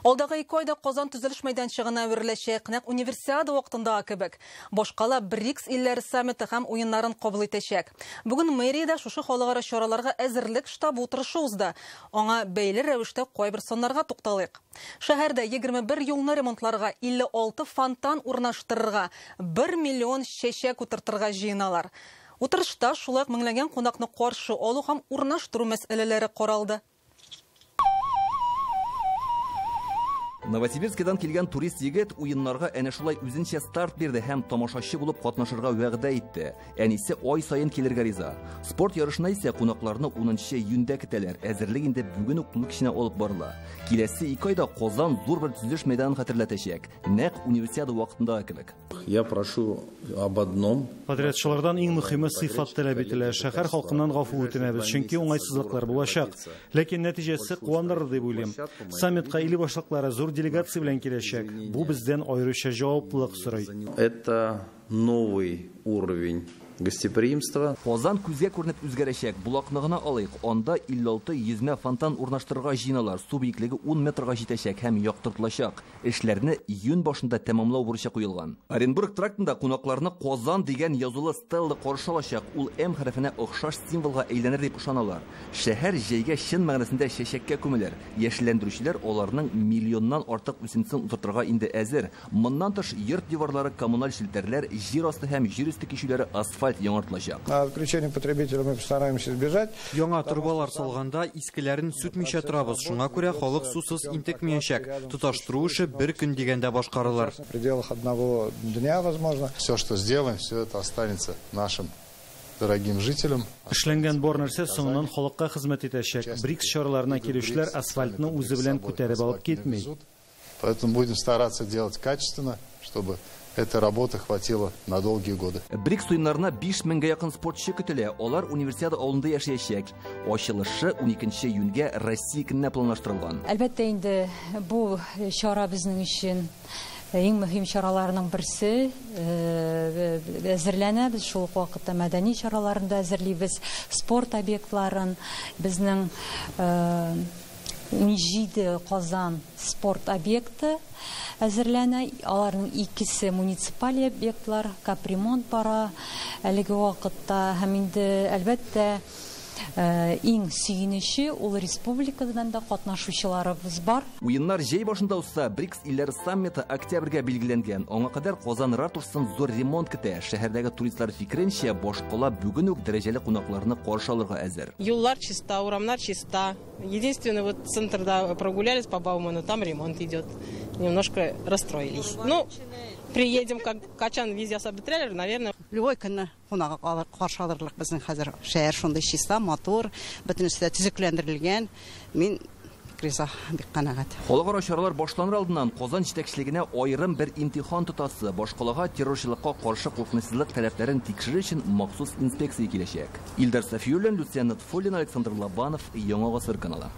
Алдағы 2 айда Казан төзелеш мәйданчыгына әвереләчәк, нәкъ универсиада вакытында кебек. Башкала БРИКС илләре саммиты һәм уеннарын кабул итәчәк. Бүген мэриядә шушы халыкара чараларга әзерлек штабы утырышы узды. Аңа бәйле рәвештә кайбер саннарга тукталыйк. Шәһәрдә 21 юлны ремонтларга, 56 фонтан урнаштырырга, 1 миллион чәчәк утыртырга җыеналар. Утырышта шулай меңләгән кунакны каршы алу һәм урнаштыру мәсьәләләре каралды. Новосибирскидан килгән турист егет уеннарга әнә шулай үзенчә старт бирде һәм тамашачы булып катнашырга вәгъдә итте. Әнисе ай саен килергә риза. Спорт ярышына исә кунакларны 10 июньдә көтәләр. Әзерлек инде бүген үк тулы киченә алып барыла. Киләсе 2 айда Казан зур бер төзелеш мәйданын хәтерләтәчәк. Нәкъ универсиада вакытында кебек. Я прошу об одном. Подрядчылардан иң мөһиме сыйфат таләп ителә. Шәһәр халкыннан гафу үтенәбез, чөнки уңайсызлыклар булачак. Ләкин нәтиҗәсе куандырыр дип уйлыйм. Саммитка ил башлыклары зур делегация белән киләчәк. Бу бездән аеруча җаваплылык сорый. Это новый уровень гостеприимства. Казан күзгә күренеп үзгәрәчәк. Булакны гына алыйк. Анда 56 йөзмә фонтан урнаштырырга җыйналар. Су биеклеге 10 метрга җитәчәк һәм яктыртылачак. Эшләрне июнь башында тәмамлау бурычы куелган. Оренбург трактында кунакларны Казан дигән язулы стелла каршы алачак. Ул М хәрефенә охшаш символга әйләнер дип ышаналар. Шәһәр җәйгә чын мәгънәсендә чәчәккә күмелер. Яшелләндерүчеләр аларның миллионнан артык үсентисен утыртырга инде әзер. Моннан тыш йорт диварлары, коммуналь челтәрләр, җир асты һәм җир үсте кишүләре асфальт яңартылачак. Отключение потребителя мы постараемся избежать. Яңа трубалар салганда искеләрен сүтмичә торабыз. Шуңа күрә халык сусыз интекмәячәк. Тоташтыру эше бер көн дигәндә башкарылыр. В пределах одного дня, возможно. Все, что сделаем, все это останется нашим дорогим жителям. Эшләнгән бар нәрсә соңыннан халыкка хезмәт итәчәк. БРИКС чараларына килүчеләр асфальтны үзе белән күтәреп алып китми. Поэтому будем стараться делать качественно, чтобы этой работы хватило на долгие годы. БРИКС уеннарына 5000-гә якын спортчы көтелә. Алар универсиада авылында яшәячәк. Ачылышы 12 июньгә Россия көненә планлаштырылган. Әлбәттә инде бу чара безнең өчен иң мөһим чараларның берсе. Әзерләнәбез, шул ук вакытта мәдәни чараларында әзерлибез, спорт объектларын, безнең 17 Казан спорт объекты әзерләнә. Аларның икесе муниципаль объектлар, капремонт бара әлеге вакытта һәм инде әлбәттә иң сөйенече ул республикадан да катнашучыларыбыз бар. Уеннар җәй башында узса, БРИКС илләре саммиты октябрьгә билгеләнгән. Аңа кадәр Казан ратушасын зур ремонт көтә. Шәһәрдәге туристлар фикеренчә, Башкала бүген үк дәрәҗәле кунакларны каршы алырга әзер. Юллар чиста, урамнар чиста. Единственное, вот центрда прогулялись по Бауману, там ремонт идет. Немножко расстроились. Ну, приедем, как качан везде трейлер, наверное. Любой көнне кунакка каршы алырлык безнең хәзер шәһәр шундый чиста, мотор, бөтенесе дә төзекләндерелгән. Мин риза, бик канәгать. Халыкара чаралар башланыр алдыннан Казан җитәкчелегенә аерым бер имтихан тотасы. Башкалага террорчылыкка каршы куркынычсызлык таләпләрен тикшерү өчен махсус инспекция киләчәк. Илдар Сафиуллин, Люциан Натфуллин, Александр Лобанов, Яңа Гасыр каналы.